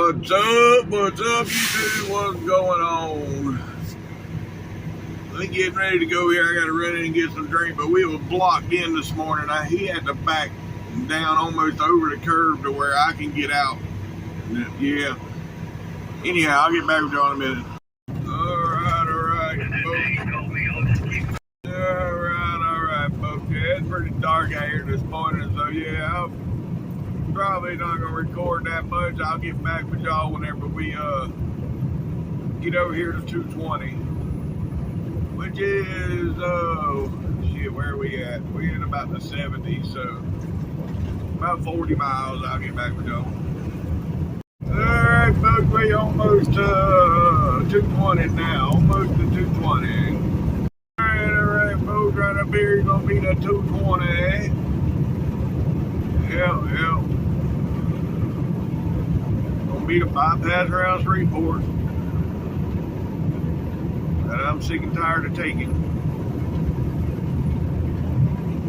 What's up? What's up, YouTube? What's going on? I'm getting ready to go here. I got to run in and get some drink, but we were blocked in this morning. He had to back down almost over the curb to where I can get out. Yeah. Anyhow, I'll get back with y'all in a minute. All right, folks. All right, folks. Yeah, it's pretty dark out here this morning, so yeah, I'm probably not going to record that much. I'll get back with y'all whenever we get over here to 220, which is, shit, where are we at? We're in about the 70s, so about 40 miles. I'll get back with y'all. Alright, folks, we almost 220 now, almost to 220. Alright, folks, right up here, you're going to be the 220, eh? Yeah. Going to be the bypass around Shreveport that I'm sick and tired of taking.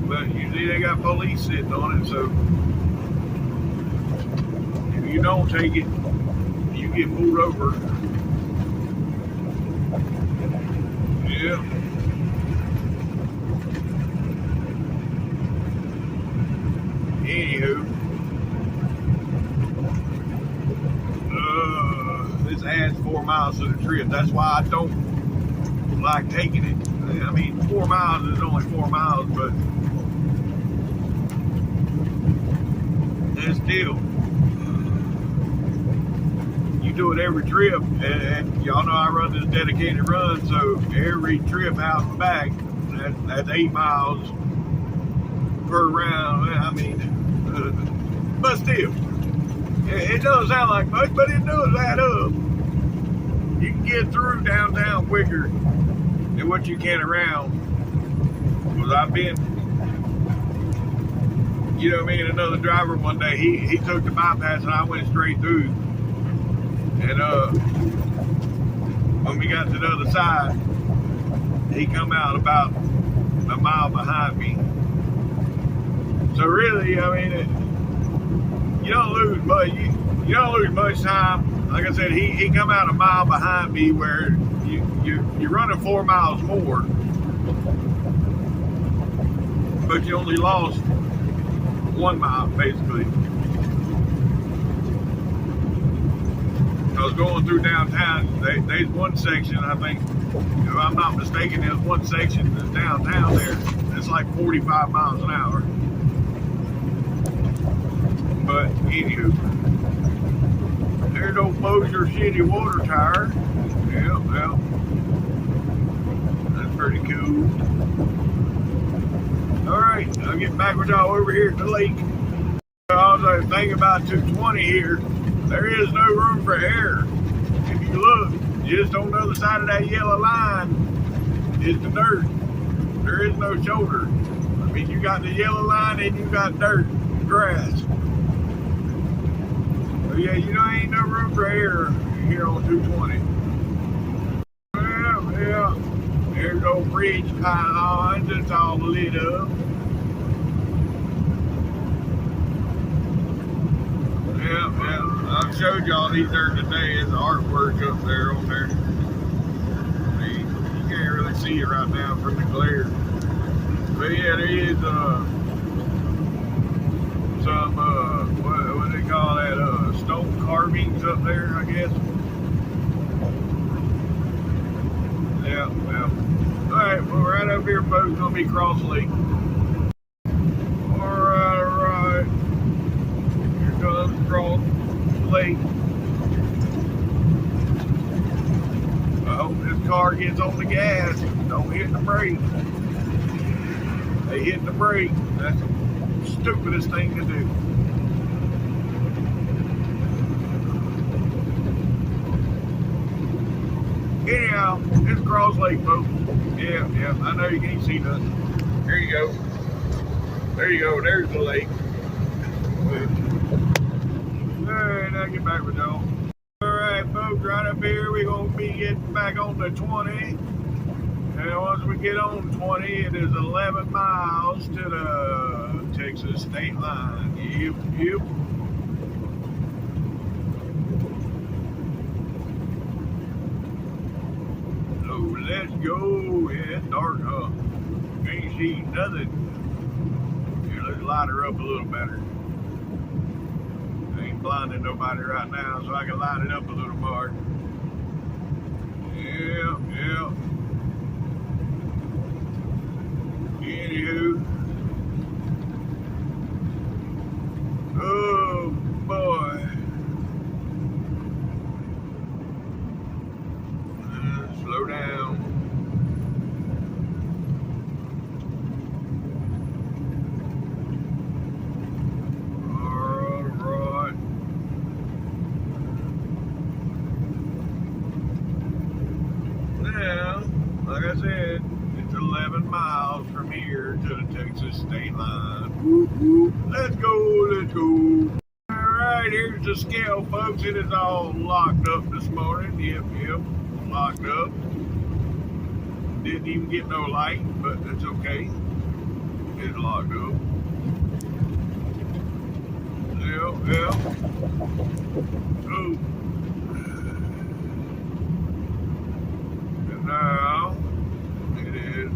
But usually they got police sitting on it, so if you don't take it, you get pulled over. Yeah. Anywho, this adds 4 miles to the trip. That's why I don't like taking it. I mean, 4 miles is only 4 miles, but it's still. You do it every trip, and y'all know I run this dedicated run, so every trip out and back, that's 8 miles per round. I mean, but still, it doesn't sound like much, but it does add up. You can get through downtown quicker than what you can around. Because I've been, you know, me and another driver one day, he took the bypass and I went straight through. And when we got to the other side, he come out about a mile behind me. So really, I mean, you don't lose much. You don't lose much time. Like I said, he come out a mile behind me, where you're running 4 miles more, but you only lost 1 mile basically. I was going through downtown. There's one section, I think, if I'm not mistaken, there's one section that's downtown there. It's like 45 miles an hour. But anywho, there's old Mosier City water tower. Yeah, that's pretty cool. All right, I'll get back with y'all over here at the lake. Also, think about 220 here. There is no room for error. If you look, just on the other side of that yellow line is the dirt. There is no shoulder. I mean, you got the yellow line and you got dirt, grass. So yeah, you know, ain't no room for error here on 220. Yeah. There's no bridge pylons. It's all lit up. Yeah. I've showed y'all these there today. There's artwork up there on there. See, you can't really see it right now from the glare. But yeah, there is some what do they call that? Stone carvings up there, I guess. Yeah. All right, well, right up here, folks, gonna be Cross Lake. All right. Here comes Cross Lake. I hope this car gets on the gas. Don't hit the brake. They hit the brake. That's the stupidest thing to do. Anyhow, it's Cross Lake, folks. Yeah. I know you can't see nothing. There you go. There's the lake. Alright, I'll get back with y'all. Alright, folks, right up here, we're going to be getting back on the 20. And once we get on 20, it is 11 miles to the Texas state line. Yep. Dark, can't see nothing. Here, let's light her up a little better. I ain't blinding nobody right now, so I can light it up a little more. Yeah. Anywho. Oh boy. Slow down. Alright. Now, like I said, it's 11 miles from here to the Texas state line. Whoop, whoop. Let's go. Alright, here's the scale, folks. It is all locked up this morning. Yep, locked up. Didn't even get no light, but that's okay. It's locked up. Yep. Oh. And now, it is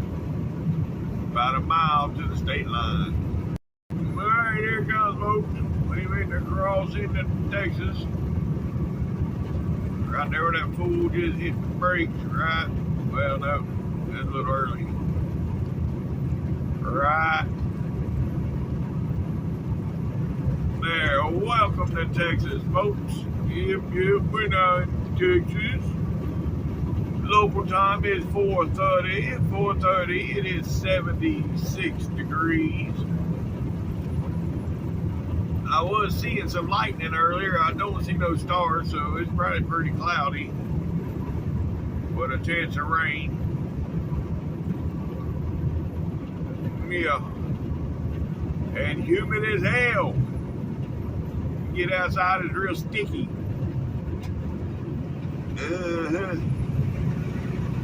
about a mile to the state line. Alright, here it comes, folks. We made the cross into Texas. Right there where that fool just hit the brakes, right? Well, no, that's a little early. Right there. Welcome to Texas, folks. Yep, we're now in Texas. Local time is 4:30. At 4:30, it is 76 degrees. I was seeing some lightning earlier. I don't see no stars, so it's probably pretty cloudy. With a chance of rain. Yeah. And humid as hell. Get outside, it's real sticky.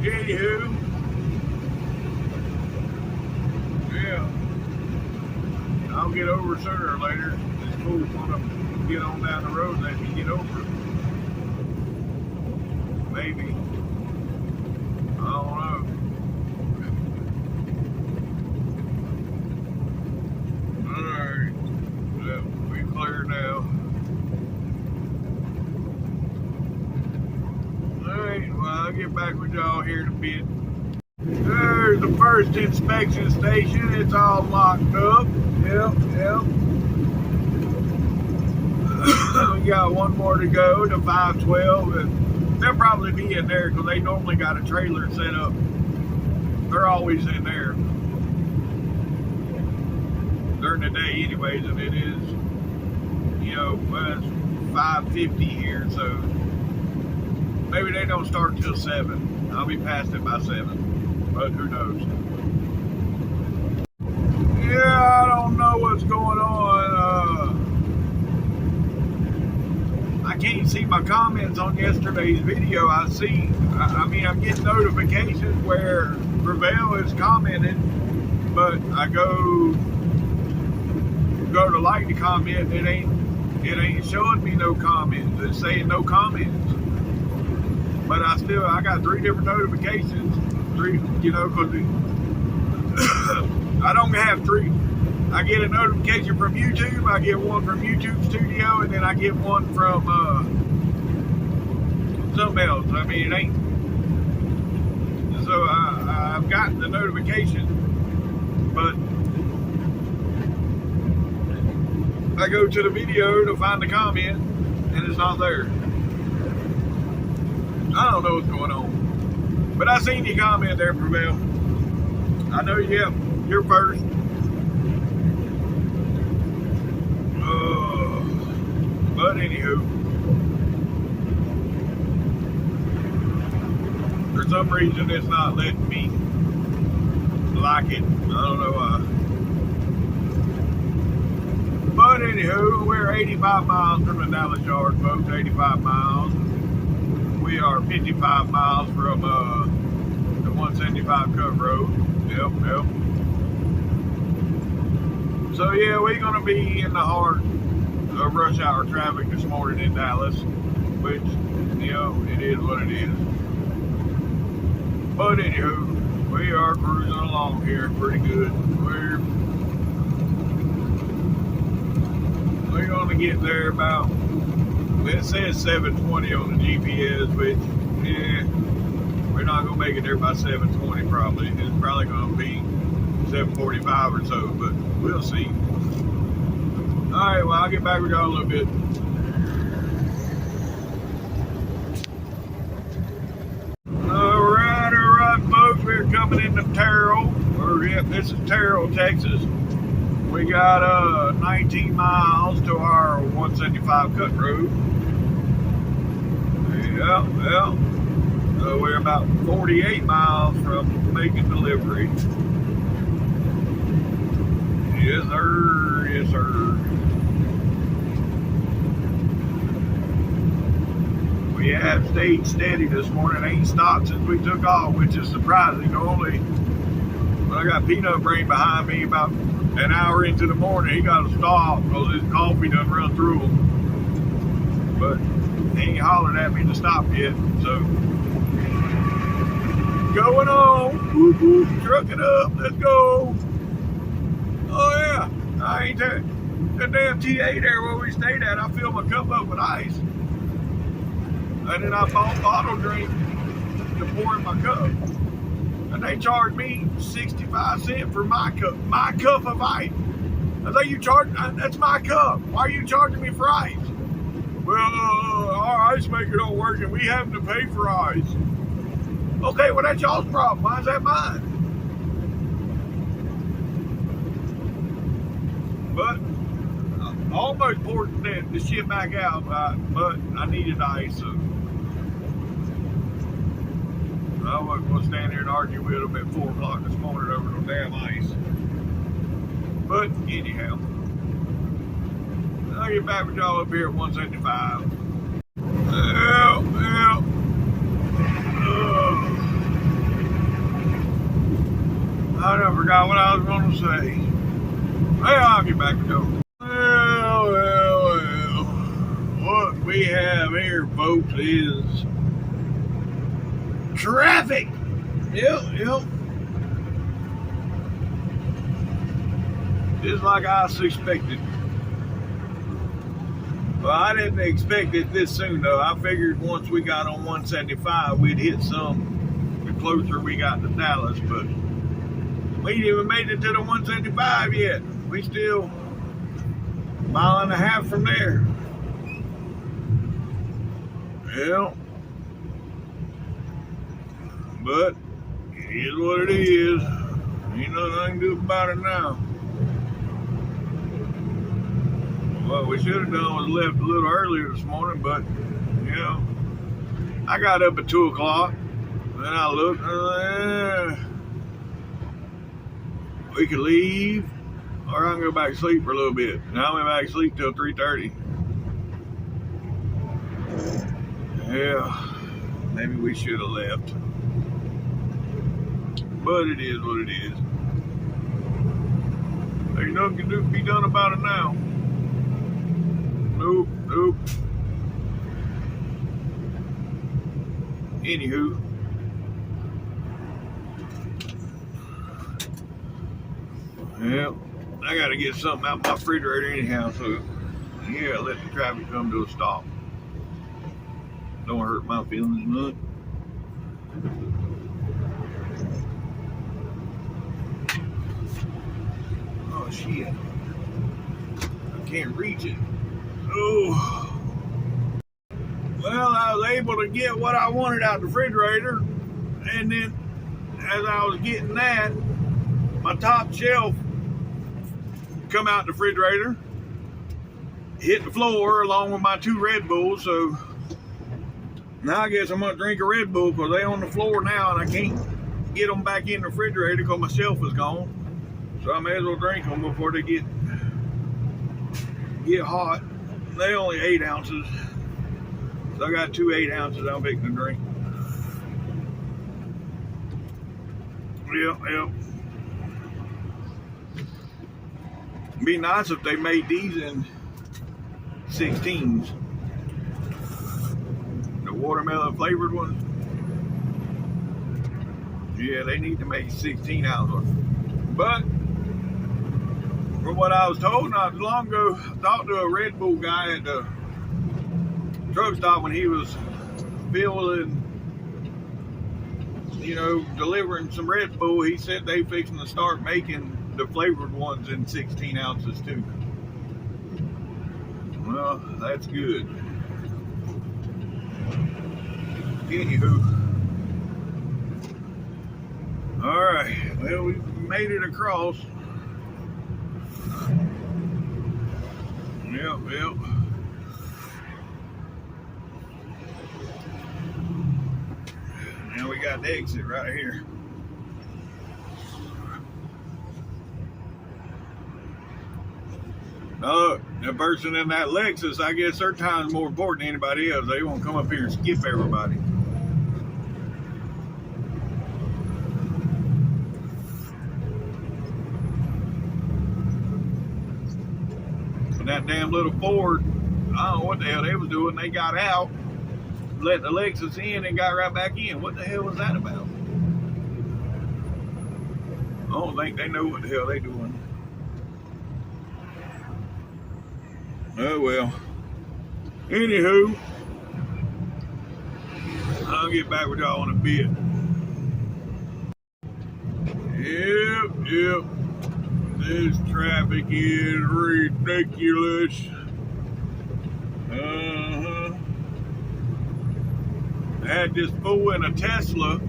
Anywho. Yeah. I'll get over sooner or later. This fool's gonna get on down the road and let me get over. Maybe. I don't know. Alright. Well, we clear now. Alright, well, I'll get back with y'all here in a bit. There's the first inspection station. It's all locked up. Yep. We got one more to go to 512, and they'll probably be in there because they normally got a trailer set up. They're always in there during the day anyways, and it is, well, it's 5:50 here, so maybe they don't start till 7. I'll be past it by 7, but who knows. Yeah, I don't know what's going on. I can't see my comments on yesterday's video. I'm getting notifications where Prevail is commenting, but I go to like the comment, it ain't showing me no comments. It's saying no comments. But I got 3 different notifications. 3, because I don't have 3. I get a notification from YouTube, I get one from YouTube Studio, and then I get one from something else. It ain't. So I've gotten the notification, but I go to the video to find the comment, and it's not there. I don't know what's going on. But I seen your comment there, Prevail. I know you're first. But anywho, for some reason it's not letting me like it. I don't know why. But anywho, we're 85 miles from the Dallas yard, folks. 85 miles. We are 55 miles from the 175 cut road. Yep. So yeah, we're gonna be in the heart of rush hour traffic this morning in Dallas, which, it is what it is. But anywho, We are cruising along here pretty good. We're going to get there about, it says 7:20 on the GPS, which, yeah, we're not going to make it there by 7:20 probably. It's probably going to be 7:45 or so, but we'll see. Alright, well, I'll get back with y'all a little bit. Alright, folks, we're coming into Terrell, this is Terrell, Texas. We got 19 miles to our 175 cut road. Yeah. So we're about 48 miles from making delivery. Yes, sir. Yes, sir. We have stayed steady this morning. Ain't stopped since we took off, which is surprising. Normally, when I got Peanut Brain behind me about an hour into the morning, he got to stop because his coffee done run through him. But he ain't hollered at me to stop yet. So, going on. Whoop, whoop, truck it up. Let's go. Oh, yeah. I ain't there. That damn TA there where we stayed at, I filled my cup up with ice. And then I bought bottle drink to pour in my cup. And they charged me 65 cents for my cup of ice. I thought you charged, that's my cup. Why are you charging me for ice? Well, our ice maker don't work and we have to pay for ice. Okay, well that's y'all's problem. Why is that mine? But I almost poured the shit back out, but I needed ice, so I wasn't going to stand here and argue with them at 4 o'clock this morning over no damn ice. But anyhow, I'll get back with y'all up here at 175. I done forgot what I was going to say. Well, I'll get back with y'all. Well. What we have here, folks, is traffic. Yep. Just like I suspected. Well, I didn't expect it this soon, though. I figured once we got on 175, we'd hit some the closer we got to Dallas, but we ain't even made it to the 175 yet. We still a mile and a half from there. Yeah. But it is what it is. Ain't nothing I can do about it now. What we should have done was left a little earlier this morning, but you know, I got up at 2 o'clock. Then I looked, we could leave, or I can go back to sleep for a little bit. Now I went back to sleep till 3:30. Yeah, maybe we should have left. But it is what it is. There's nothing can be done about it now. Nope. Anywho. Well, I gotta get something out of my refrigerator anyhow, so yeah, let the traffic come to a stop. Don't hurt my feelings none. Oh shit. I can't reach it. Oh. Well, I was able to get what I wanted out of the refrigerator, and then as I was getting that, my top shelf come out the refrigerator, hit the floor along with my 2 Red Bulls. So now I guess I'm gonna drink a Red Bull because they on the floor now and I can't get them back in the refrigerator because my shelf is gone. So I may as well drink them before they get hot. They only 8 ounces. So I got 2 8 ounces I'm fixing to drink. Yep. It'd be nice if they made these in 16s. The watermelon flavored ones. Yeah, they need to make 16 ounce. But from what I was told not too long ago, I talked to a Red Bull guy at the truck stop when he was filling, delivering some Red Bull. He said they fixing to start making the flavored ones in 16 ounces too. Well, that's good. Anywho. Alright, well, we made it across. Yep. Now we got the exit right here. The person in that Lexus, I guess their time's more important than anybody else. They won't come up here and skip everybody. And that damn little Ford, I don't know what the hell they was doing. They got out, let the Lexus in, and got right back in. What the hell was that about? I don't think they know what the hell they doing. Oh well. Anywho, I'll get back with y'all in a bit. Yep. This traffic is ridiculous. I had this fool in a Tesla.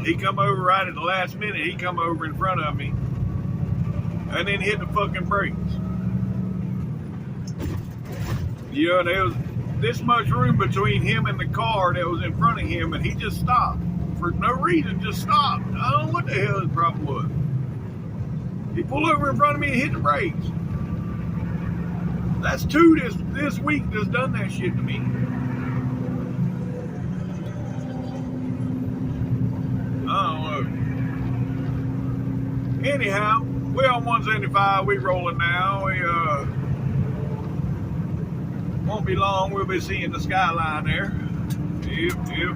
He come over right at the last minute. He come over in front of me and then hit the fucking brakes. There was this much room between him and the car that was in front of him, and he just stopped. For no reason, just stopped. I don't know what the hell his problem was. He pulled over in front of me and hit the brakes. That's two this week that's done that shit to me. I don't know. Anyhow, we're on 175. We rolling now. We won't be long. We'll be seeing the skyline there. Yep.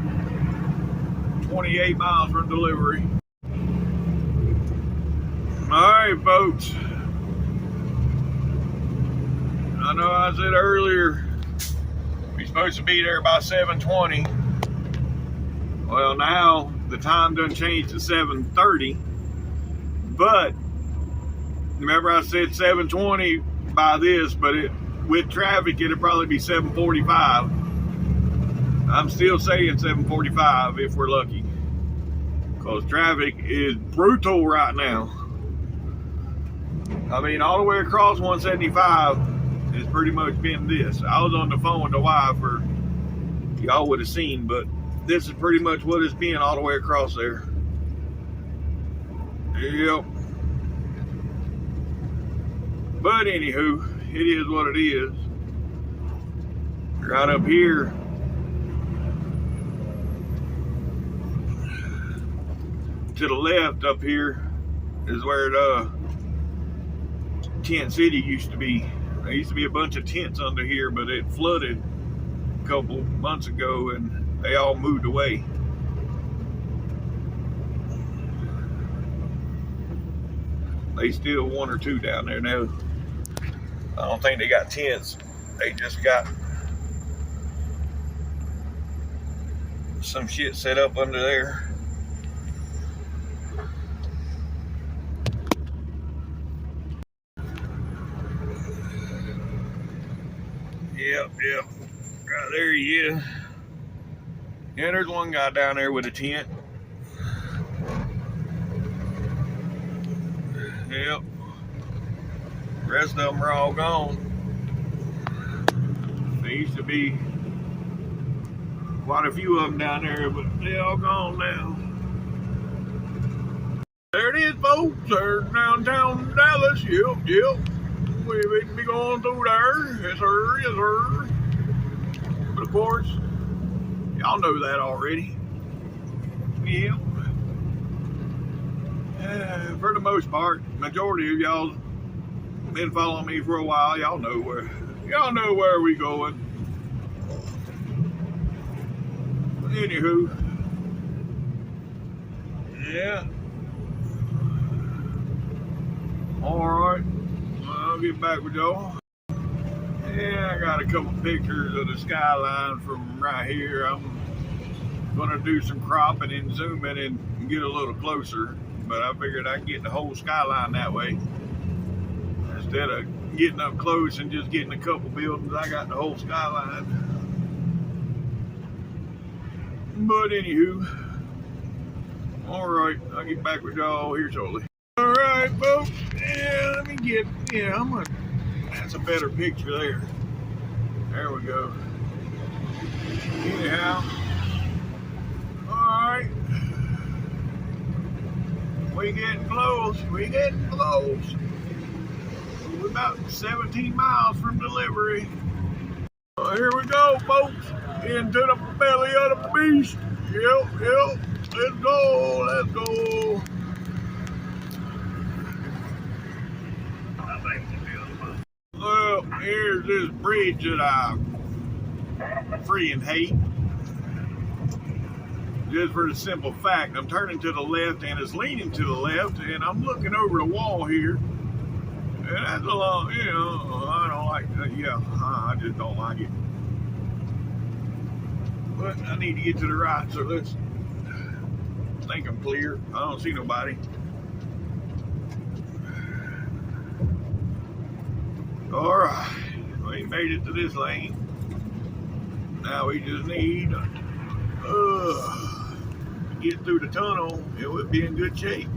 28 miles from delivery. Alright, folks. I know I said earlier we're supposed to be there by 7:20. Well, now the time done changed to 7:30. But remember I said 7:20 by this, but with traffic it'll probably be 7:45. I'm still saying 7:45 if we're lucky, because traffic is brutal right now. I mean, all the way across 175 has pretty much been this. I was on the phone with the wife, or y'all would have seen, but this is pretty much what it's been all the way across there. Yep. But anywho, it is what it is. Right up here, to the left up here is where the Tent City used to be. There used to be a bunch of tents under here, but it flooded a couple months ago and they all moved away. They still one or two down there now. I don't think they got tents. They just got some shit set up under there. Yep. Right there he is. Yeah, there's one guy down there with a tent. Yep. The rest of them are all gone. There used to be quite a few of them down there, but they're all gone now. There it is, folks. There's downtown Dallas. Yep. We be going through there. Yes, sir. But of course, y'all know that already. Yep. For the most part, majority of y'all been following me for a while. Y'all know where we going. Anywho, Yeah. Alright. Well, I'll get back with y'all. Yeah, I got a couple pictures of the skyline from right here. I'm gonna do some cropping and zoom in and get a little closer. But I figured I'd get the whole skyline that way. Instead of getting up close and just getting a couple buildings, I got the whole skyline. But anywho, alright, I'll get back with y'all here shortly. Alright, folks, yeah, let me get, that's a better picture there. There we go. Anyhow, alright, we getting close, we're about 17 miles from delivery. Here we go, folks, into the belly of the beast. Yep, let's go. Well, here's this bridge that I freaking hate. Just for the simple fact, I'm turning to the left and it's leaning to the left, and I'm looking over the wall here. And that's a long, I don't like that. Yeah, I just don't like it. But I need to get to the right, so let's think I'm clear. I don't see nobody. Alright, we made it to this lane. Now we just need to get through the tunnel. It would be in good shape.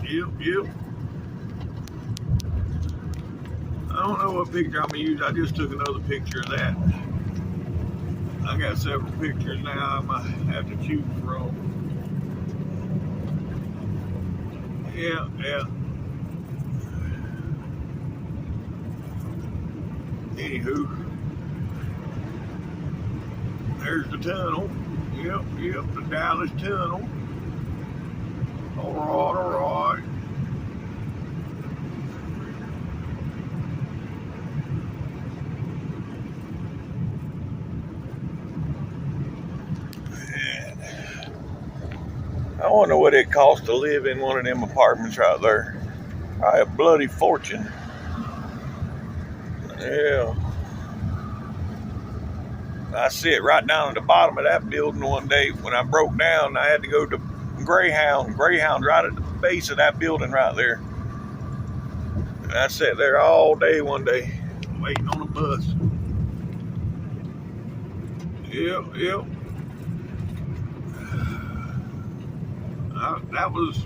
Yep. I don't know what picture I'm going to use. I just took another picture of that. I got several pictures now I might have to choose from. Yeah. Anywho, there's the tunnel. Yep, the Dallas Tunnel. Alright. I wonder what it costs to live in one of them apartments right there. Probably a bloody fortune. Yeah. I sit right down at the bottom of that building one day when I broke down. I had to go to Greyhound right at the base of that building right there. And I sat there all day one day waiting on a bus. Yep. I was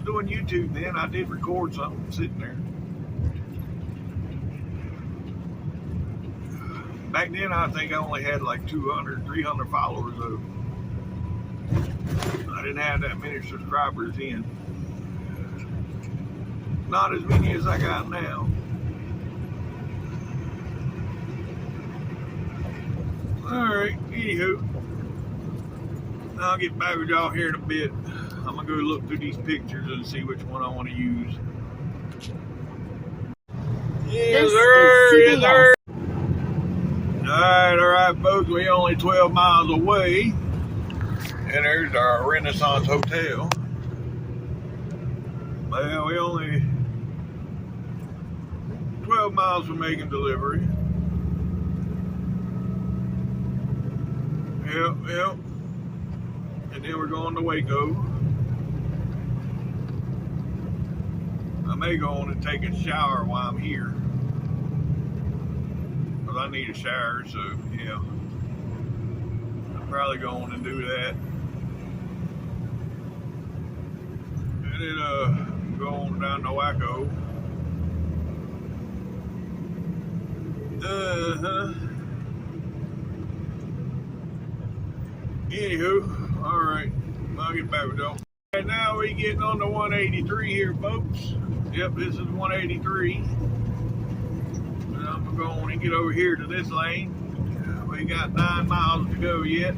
doing YouTube then. I did record something sitting there. Back then, I think I only had like 200, 300 followers though. I didn't have that many subscribers then. Not as many as I got now. Alright, anywho. I'll get back with y'all here in a bit. I'm going to go look through these pictures and see which one I want to use. Yes, sir. Alright, folks, we only 12 miles away. And there's our Renaissance Hotel. Well, we only 12 miles from making delivery. Yep. And then we're going to Waco. I may go on and take a shower while I'm here. Because I need a shower, so yeah. I'll probably go on and do that. And then go on down to Waco. Anywho, alright, I'll get back with y'all. Right now we getting on to 183 here, folks. Yep, this is 183. And I'm gonna go on and get over here to this lane. We got 9 miles to go yet.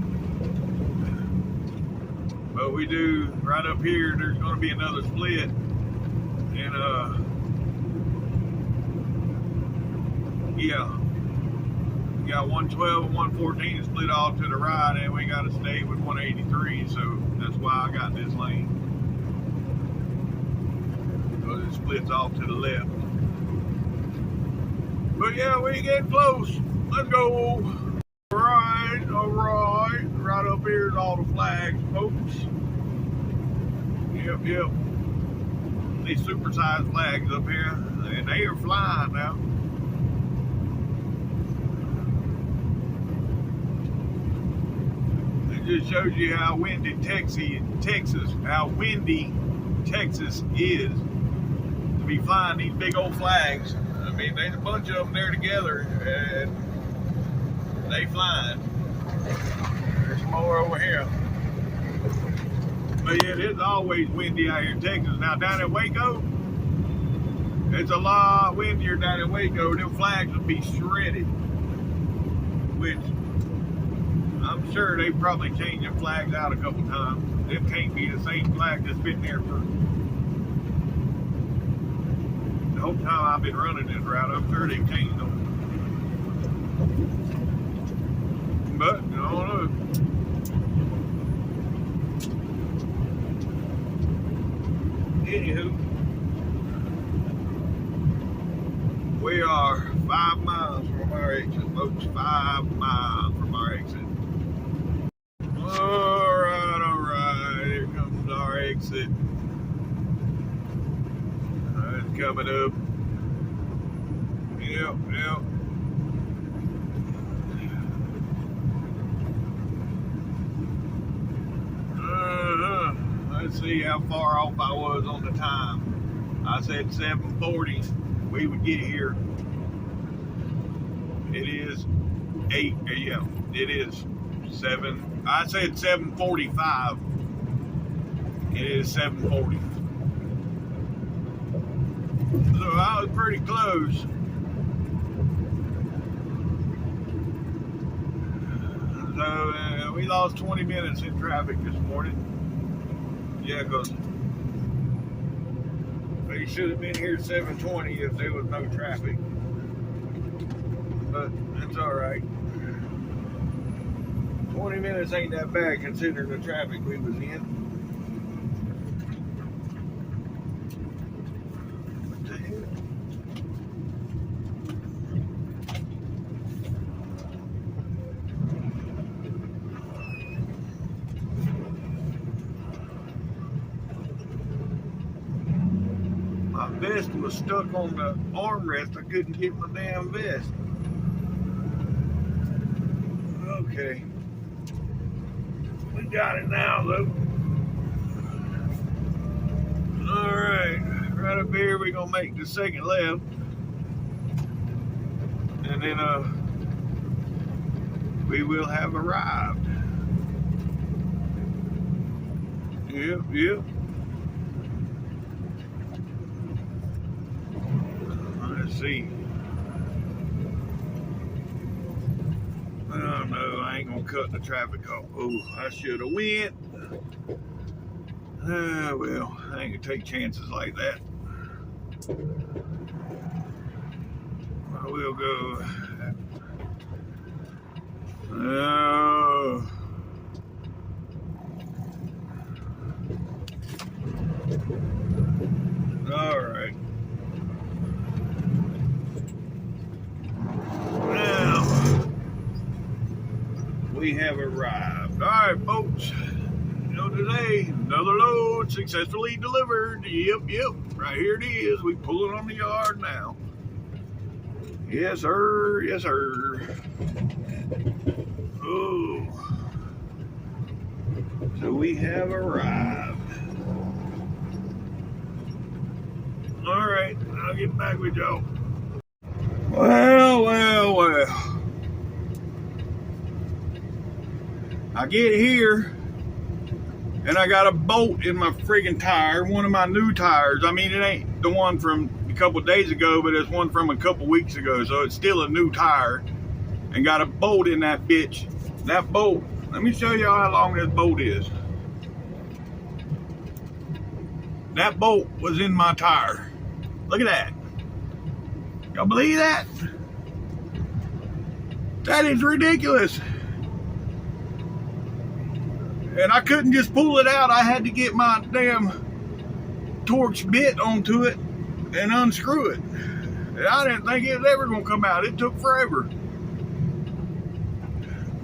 But we do, right up here, there's gonna be another split. And yeah. We got 112 and 114 split off to the right, and we got to stay with 183, so that's why I got this lane. Because it splits off to the left. But yeah, we get close. Let's go. All right. Right up here is all the flags, folks. Yep. These supersized flags up here, and they are flying now. It just shows you how windy Texas is to be flying these big old flags. I mean, there's a bunch of them there together, and they flying. There's some more over here. But yeah, it's always windy out here in Texas. Now down in Waco, it's a lot windier down in Waco. Them flags would be shredded. Which, I'm sure they probably changed the flags out a couple times. It can't be the same flag that's been there for the whole time I've been running this route. I'm sure they've changed them. But, I don't know. Anywho, we are 5 miles from our exit, folks. 5 miles from our exit. All right. Here comes our exit. It's coming up. Yep. Let's see how far off I was on the time. I said 7:40 we would get here. It is 8, yeah, it is 7. I said 7:45. It is 7:40. So I was pretty close. So we lost 20 minutes in traffic this morning. Yeah, because we should have been here 7:20 if there was no traffic. But it's all right. 20 minutes ain't that bad considering the traffic we was in. What the hell? My vest was stuck on the armrest. I couldn't get my damn vest. Okay. We got it now, though. Alright. Right up here, we're going to make the second left. And then, we will have arrived. Yep. Let's see. Oh no, I ain't gonna cut the traffic off. Oh, I should have went. Well, I ain't gonna take chances like that. I will go. Oh. All right. Now we have arrived. All right, folks. Today another load successfully delivered. Yep. Right here it is. We pulling on the yard now. Yes, sir. Oh. So we have arrived. All right, I'll get back with y'all. Well. I get here, and I got a bolt in my friggin' tire, one of my new tires. I mean, it ain't the one from a couple days ago, but it's one from a couple weeks ago, so it's still a new tire, and got a bolt in that bitch. That bolt, let me show y'all how long this bolt is. That bolt was in my tire. Look at that. Y'all believe that? That is ridiculous. And I couldn't just pull it out. I had to get my damn torch bit onto it and unscrew it. And I didn't think it was ever going to come out. It took forever.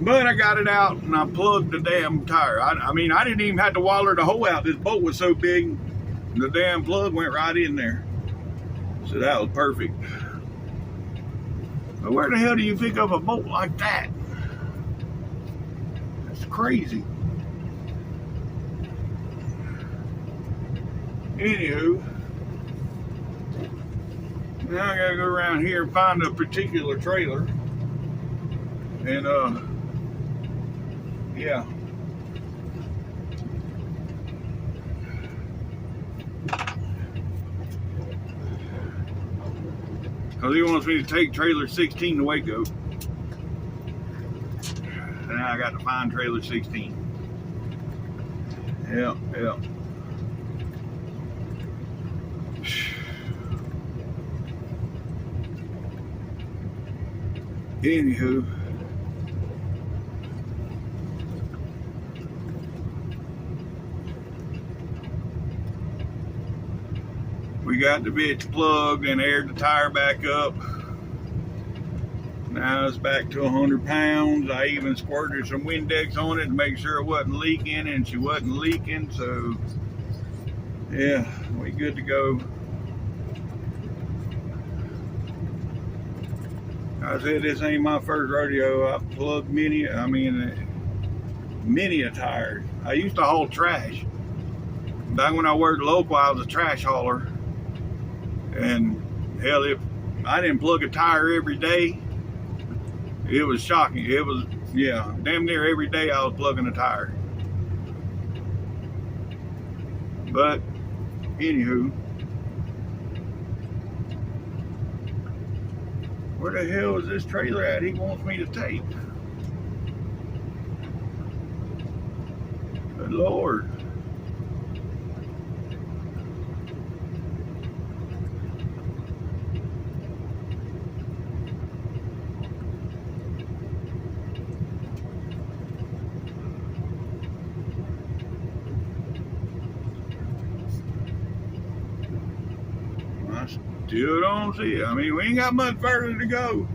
But I got it out and I plugged the damn tire. I mean, I didn't even have to waller the hole out. This bolt was so big, the damn plug went right in there. So that was perfect. But where the hell do you pick up a bolt like that? That's crazy. Anywho, now I gotta go around here and find a particular trailer. And yeah. Because he wants me to take trailer 16 to Waco. And now I got to find trailer 16. Yeah. Anywho. We got the bitch plugged and aired the tire back up. Now it's back to 100 pounds. I even squirted some Windex on it to make sure it wasn't leaking, and she wasn't leaking, so yeah, we good to go. I said this ain't my first rodeo. I've plugged many a tire. I used to haul trash. Back when I worked local, I was a trash hauler. And hell, if I didn't plug a tire every day, it was shocking. It was, yeah, damn near every day I was plugging a tire. But, anywho, where the hell is this trailer at he wants me to take? Good Lord. I still don't see it. I mean, we ain't got much further to go.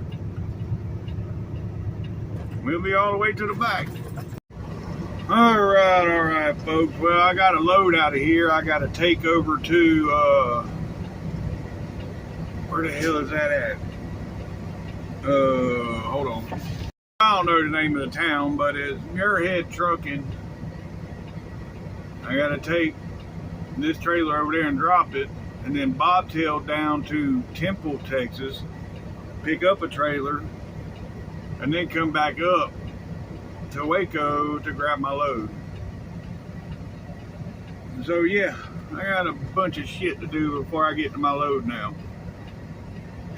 We'll be all the way to the back. All right, folks. Well, I got a load out of here. I got to take over to, where the hell is that at? Hold on. I don't know the name of the town, but it's Muirhead Trucking. I got to take this trailer over there and drop it, and then bobtail down to Temple, Texas, pick up a trailer, and then come back up to Waco to grab my load. So yeah, I got a bunch of shit to do before I get to my load now.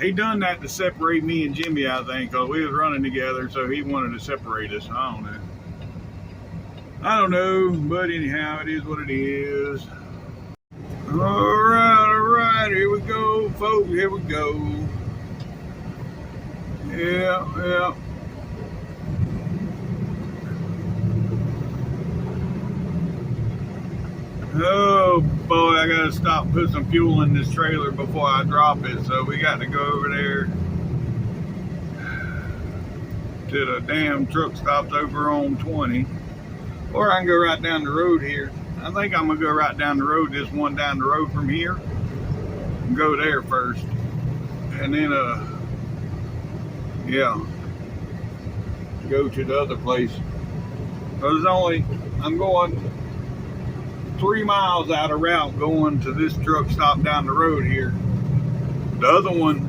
He done that to separate me and Jimmy, I think, because we was running together, so he wanted to separate us. I don't know, but anyhow, it is what it is. All right, here we go, folks, here we go. Yeah. Oh boy, I gotta stop and put some fuel in this trailer before I drop it, so we got to go over there to the damn truck stops over on 20. Or I can go right down the road here. I think I'm gonna go right down the road, this one down the road from here, and go there first. And then yeah, go to the other place. Because I'm going 3 miles out of route going to this truck stop down the road here. The other one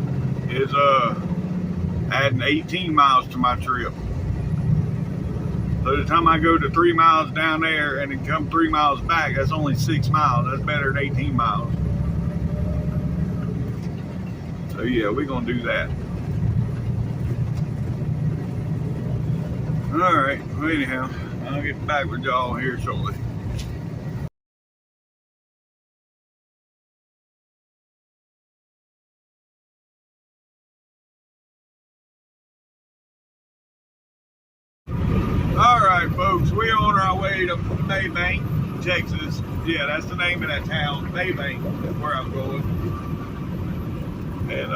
is adding 18 miles to my trip. So the time I go to 3 miles down there and then come 3 miles back, that's only 6 miles. That's better than 18 miles. So yeah, we're gonna do that. All right, well, anyhow, I'll get back with y'all here shortly. way to Mabank, Texas. Yeah, that's the name of that town, Mabank. That's where I'm going. And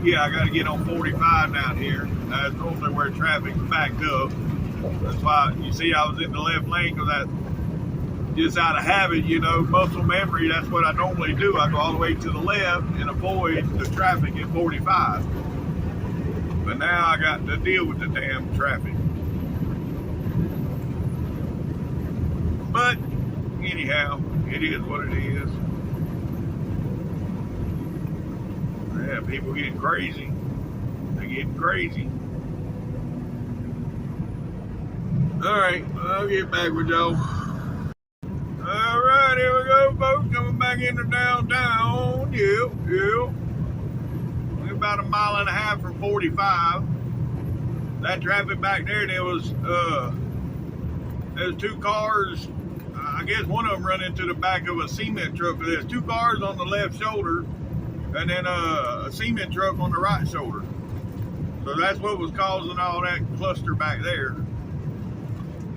yeah, I got to get on 45 down here. That's normally where traffic's backed up. That's why you see I was in the left lane, because that just out of habit, you know, muscle memory. That's what I normally do. I go all the way to the left and avoid the traffic at 45. But now I got to deal with the damn traffic. But anyhow, it is what it is. Yeah, people getting crazy. They're getting crazy. Alright, I'll get back with y'all. Alright, here we go, folks. Coming back into downtown. Yep. We're about a mile and a half from 45. That traffic back there was two cars. I guess one of them run into the back of a cement truck. There's two cars on the left shoulder, and then a cement truck on the right shoulder. So that's what was causing all that cluster back there.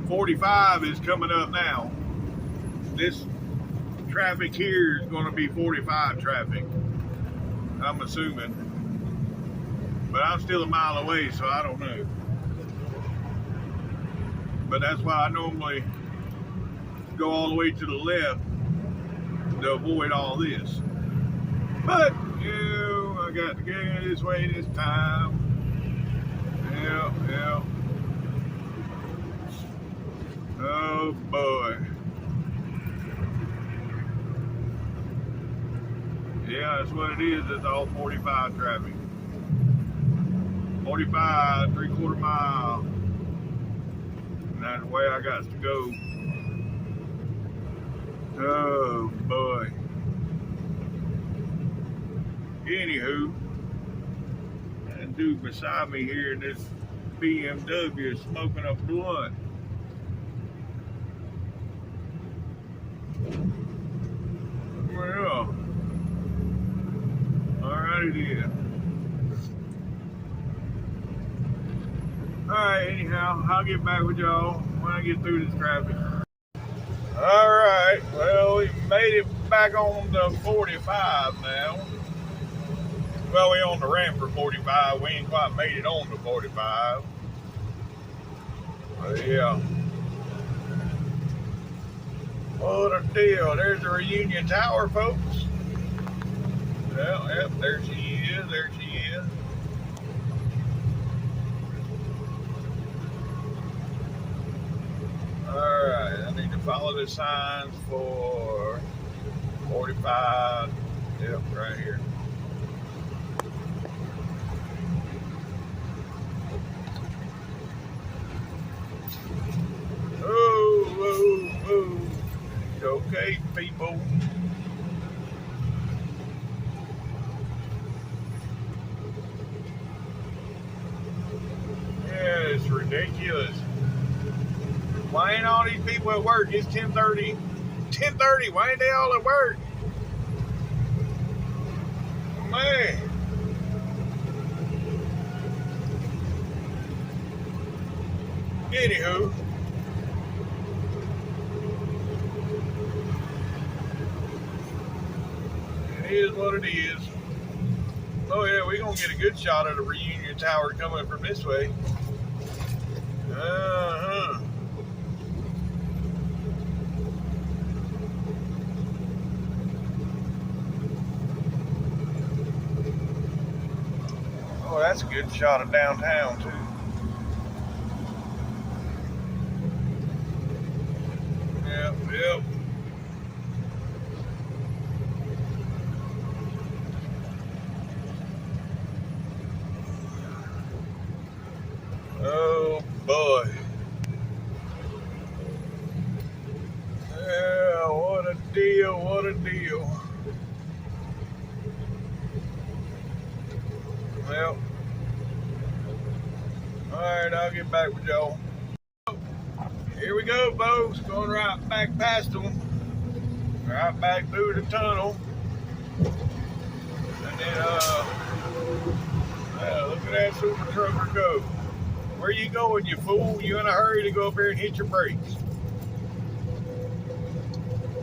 45 is coming up now. This traffic here is going to be 45 traffic, I'm assuming. But I'm still a mile away, so I don't know. But that's why I normally go all the way to the left to avoid all this. But, I got to go this way this time. Yeah. Oh, boy. Yeah, that's what it is. It's all 45 traffic. 45, 3/4 mile. And that's the way I got to go. Oh, boy. Anywho, that dude beside me here in this BMW is smoking a blunt. Well, alrighty then. Alright, anyhow, I'll get back with y'all when I get through this traffic. Alright, well, we made it back on the 45 now. Well, we on the ramp for 45. We ain't quite made it on to 45. But yeah. What a deal. There's the Reunion Tower, folks. Well, yep, there she is. Alright, I need to follow the signs for 45. Yep, right here. Oh. It's okay, people. Yeah, it's ridiculous. Why ain't all these people at work? It's 10:30. 10:30. Why ain't they all at work? Man. Anywho. It is what it is. Oh yeah, we're gonna get a good shot of the Reunion Tower coming from this way. Oh, that's a good shot of downtown too. Yep. Oh boy. Yeah, what a deal. Well, alright, I'll get back with y'all. Here we go, folks. Going right back past them. Right back through the tunnel. And then, look at that super trucker go. Where you going, you fool? You in a hurry to go up here and hit your brakes?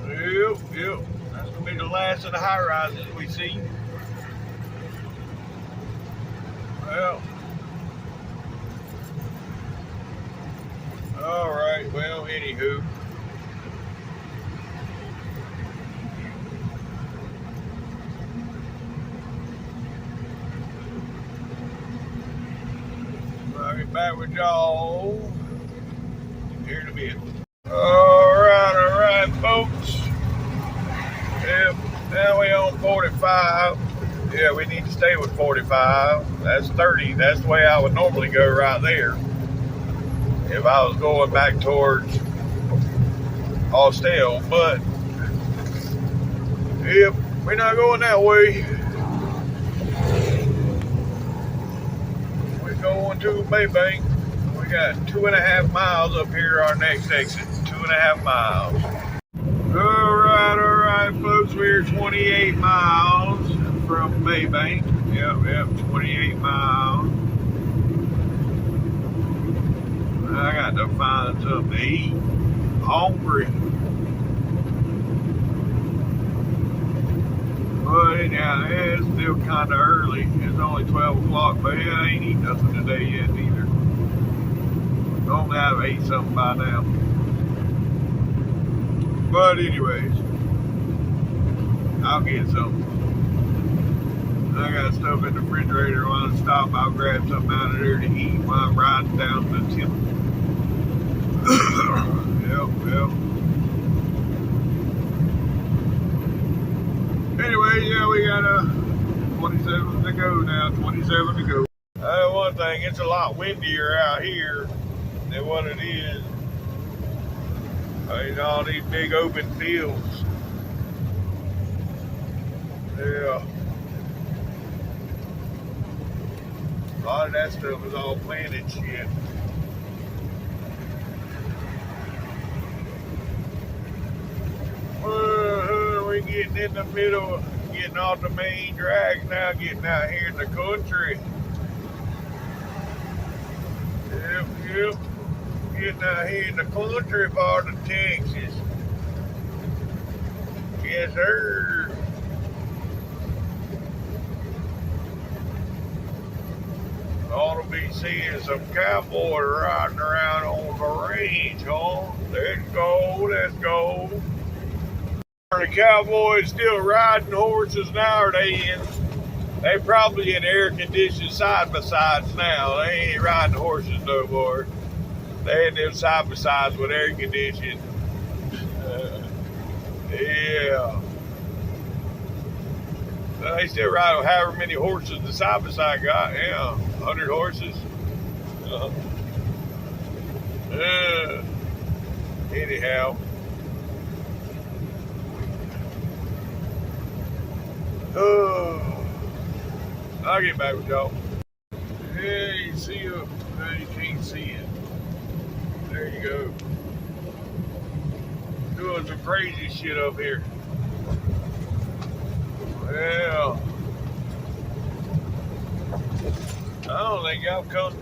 Yep. That's gonna be the last of the high rises we see. Well, all right. Well, anywho. I'll get back with y'all here in a bit. All right, folks. Yep, now we on 45. Yeah, we need to stay with 45. That's 30. That's the way I would normally go right there. If I was going back towards Austell, but yep, we're not going that way. We're going to Mabank. We got 2.5 miles up here, our next exit. 2.5 miles. All right, folks. We're 28 miles from Mabank. Yep, 28 miles. I got to find something to eat. Hungry. But anyhow, it's still kind of early. It's only 12 o'clock, but yeah, I ain't eaten nothing today yet either. Normally I've ate something by now. But anyways, I'll get something. I got stuff in the refrigerator. When I stop, I'll grab something out of there to eat while I'm riding down to the temple. Yep. Anyway, yeah, we got 27 to go now. 27 to go. One thing, it's a lot windier out here than what it is. All these big open fields. Yeah. A lot of that stuff is all planted shit. We're getting in the middle, getting off the main drag now, getting out here in the country. Yep. Getting out here in the country part of Texas. Yes, sir. Ought to be seeing some cowboys riding around on the range, huh? Let's go. Are the cowboys still riding horses nowadays? They probably in air-conditioned side-by-sides now. They ain't riding horses no more. They in them side-by-sides with air conditioning. Yeah. They still ride however many horses the side-by-side got. Yeah, 100 horses. Anyhow. I'll get back with y'all. Hey, see you. No, you can't see it. There you go. Doing some crazy shit up here. Well, I don't think I've come.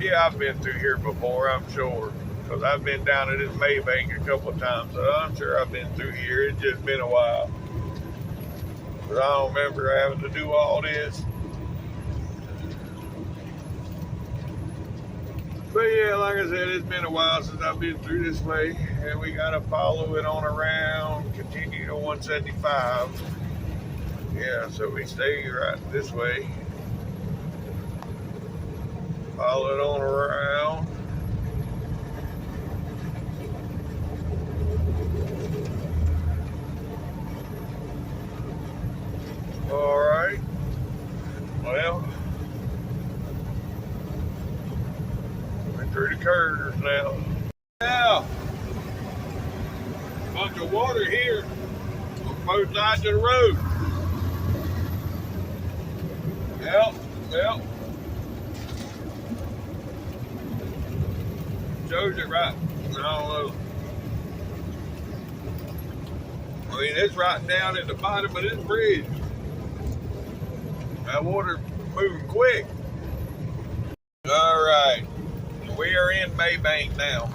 Yeah, I've been through here before, I'm sure. Because I've been down at this Mabank a couple of times. So I'm sure I've been through here. It's just been a while. But I don't remember having to do all this. But yeah, like I said, it's been a while since I've been through this way. And we got to follow it on around, continue to 175. Yeah, so we stay right this way. Follow it on around. All right. Well, we're through the curves now. Now, bunch of water here on both sides of the road. Well, shows it right. I don't know. I mean, it's right down at the bottom of this bridge. That water moving quick. All right. in Mabank now.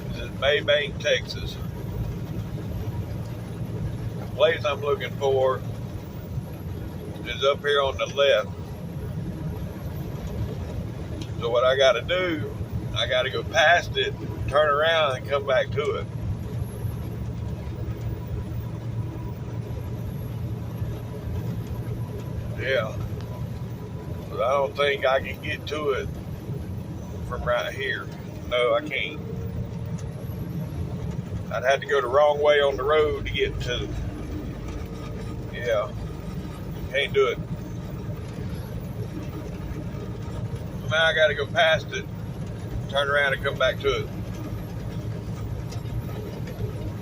This is Mabank, Texas. The place I'm looking for is up here on the left. So what I gotta do, I gotta go past it, turn around and come back to it. Yeah. But I don't think I can get to it from right here. No, I can't. I'd have to go the wrong way on the road to get to it. Yeah. Can't do it. So now I gotta go past it, turn around and come back to it.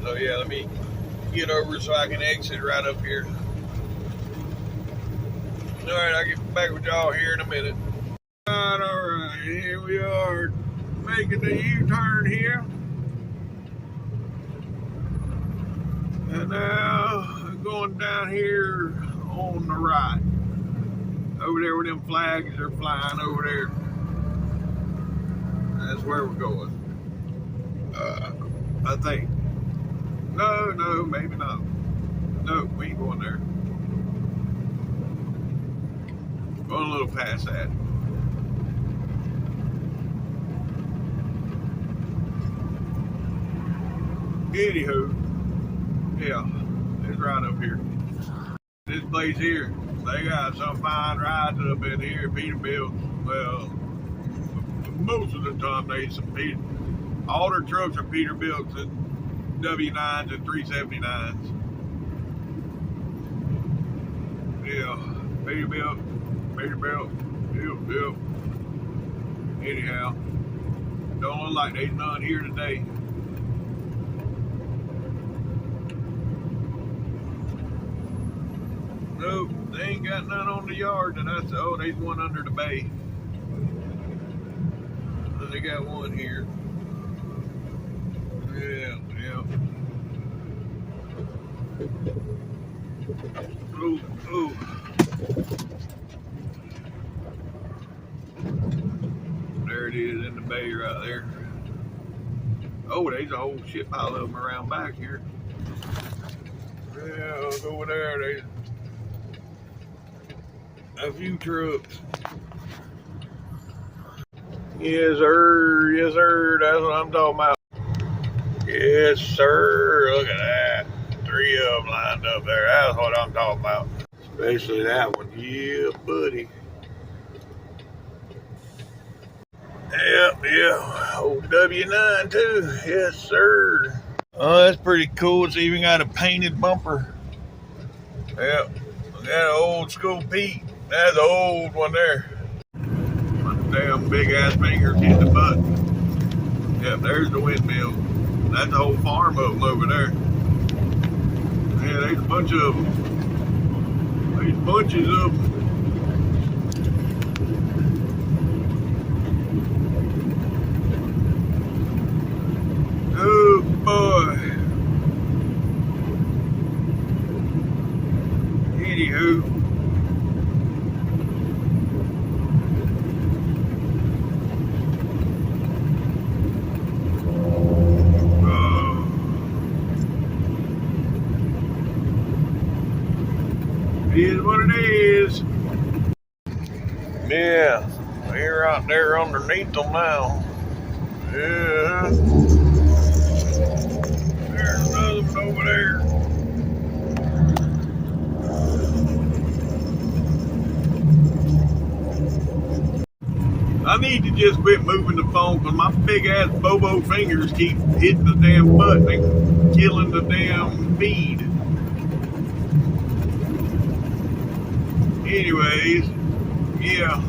So yeah, let me get over so I can exit right up here. Alright, I'll get back with y'all here in a minute. Alright, here we are making the U-turn here. And now going down here on the right. Over there where them flags are flying over there. That's where we're going. I think. No, maybe not. No, we ain't going there. Going a little past that. Anywho, yeah, it's right up here. This place here, they got some fine rides up in here, Peterbilt. Well, most of the time they some Peter. All their trucks are Peterbilts and W9s and 379s. Yeah, Peterbilt. Yep. Anyhow, don't look like there's none here today. Nope, they ain't got none on the yard that I saw. Oh, there's one under the bay. They got one here. Yeah. Oh. There it is in the bay right there. Oh, there's a whole shit pile of them around back here. Yeah, over there, there's a few trucks. Yes, sir, that's what I'm talking about. Yes, sir, look at that. 3 of them lined up there, that's what I'm talking about. Especially that one, yeah, buddy. Yeah, old W9 too, yes, sir. Oh, that's pretty cool, it's even got a painted bumper. Yep, got an old school Pete. That's an old one there. Damn big ass fingers hit the button. Yep, there's the windmill. That's the whole farm of them over there. Yeah, there's a bunch of them. There's bunches of them. Oh boy. Anywho. It is what it is. Yeah, they're out there underneath them now. Yeah. There's another one over there. I need to just quit moving the phone because my big ass bobo fingers keep hitting the damn button and killing the damn feed. Anyways, yeah.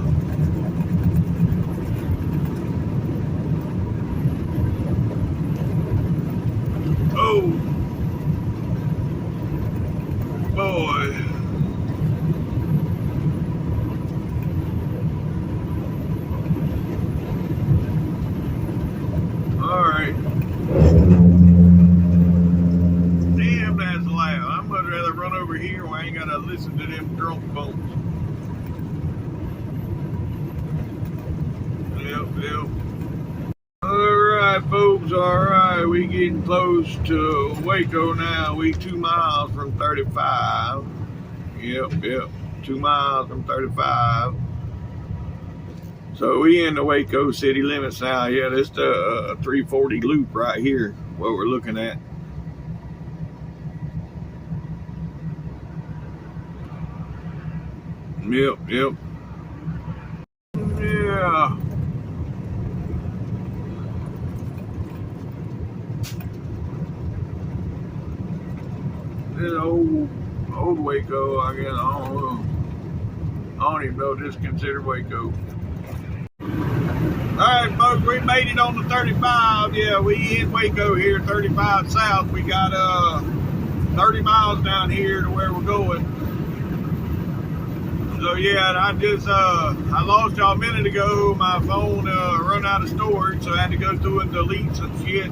Oh boy. Alright. Damn, that's loud. I'd much rather run over here where I ain't gotta listen to them drunk folks. Yep. Yep. Alright, folks, alright. We getting close to Waco now. We 2 miles from 35. Yep. 2 miles from 35. So we in the Waco city limits now. Yeah, this the 340 loop right here, what we're looking at. Yep. Yeah. This old Waco, I guess. I don't even know if this is considered Waco. Alright, folks, we made it on the 35. Yeah, we in Waco here, 35 south. We got 30 miles down here to where we're going. So yeah, I lost y'all a minute ago. My phone run out of storage, so I had to go through and delete some shit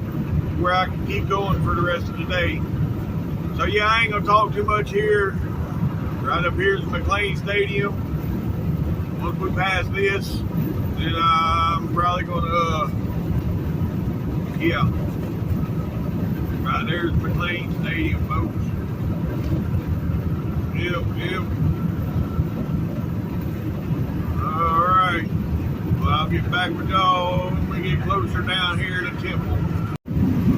where I can keep going for the rest of the day. So yeah, I ain't gonna talk too much here. Right up here is McLean Stadium. Once we pass this, then I'm probably gonna, yeah. Right there's McLean Stadium, folks. Yep. Alright. Well, I'll get back with y'all when we get closer down here to Temple.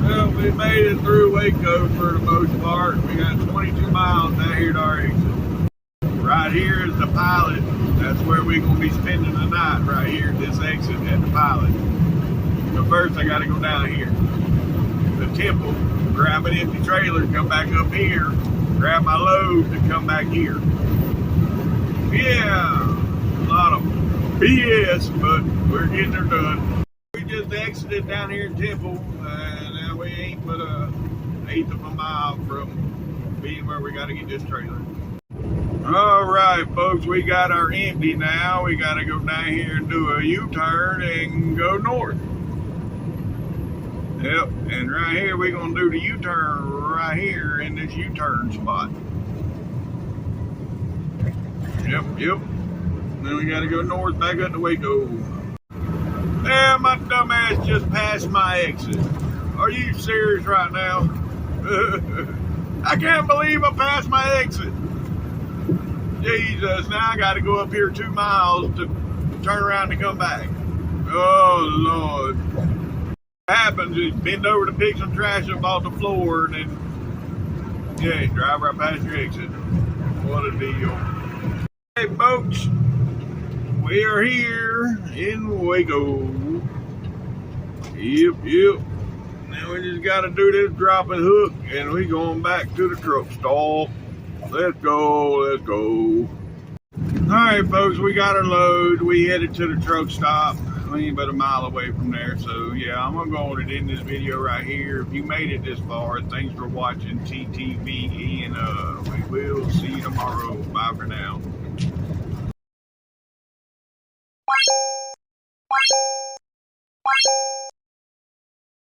Well, we made it through Waco for the most part. We got 22 miles down here to our exit. Right here is the pilot. That's where we're going to be spending the night, right here at this exit at the pilot. But first, I got to go down here. The Temple, grab an empty trailer, come back up here, grab my load, and come back here. Yeah, a lot of BS, but we're getting her done. We just exited down here in Temple, and now we ain't but an eighth of a mile from being where we got to get this trailer. All right, folks, we got our empty now. We got to go down here and do a U-turn and go north. Yep, and right here we're going to do the U-turn right here in this U-turn spot. Yep. Then we got to go north back up to Waco. Yeah, my dumb ass just passed my exit. Are you serious right now? I can't believe I passed my exit. Jesus, now I got to go up here 2 miles to turn around to come back. Oh, Lord. What happens is bend over to pick some trash up off the floor and then, yeah, drive right past your exit. What a deal. Hey, folks, we are here in Waco. Yep. Now we just got to do this drop and hook, and we going back to the truck stop. Let's go. All right, folks, we got our load. We headed to the truck stop. We ain't but a mile away from there. So, yeah, I'm going to go on and end this video right here. If you made it this far, thanks for watching TTVE, and we will see you tomorrow. Bye for now.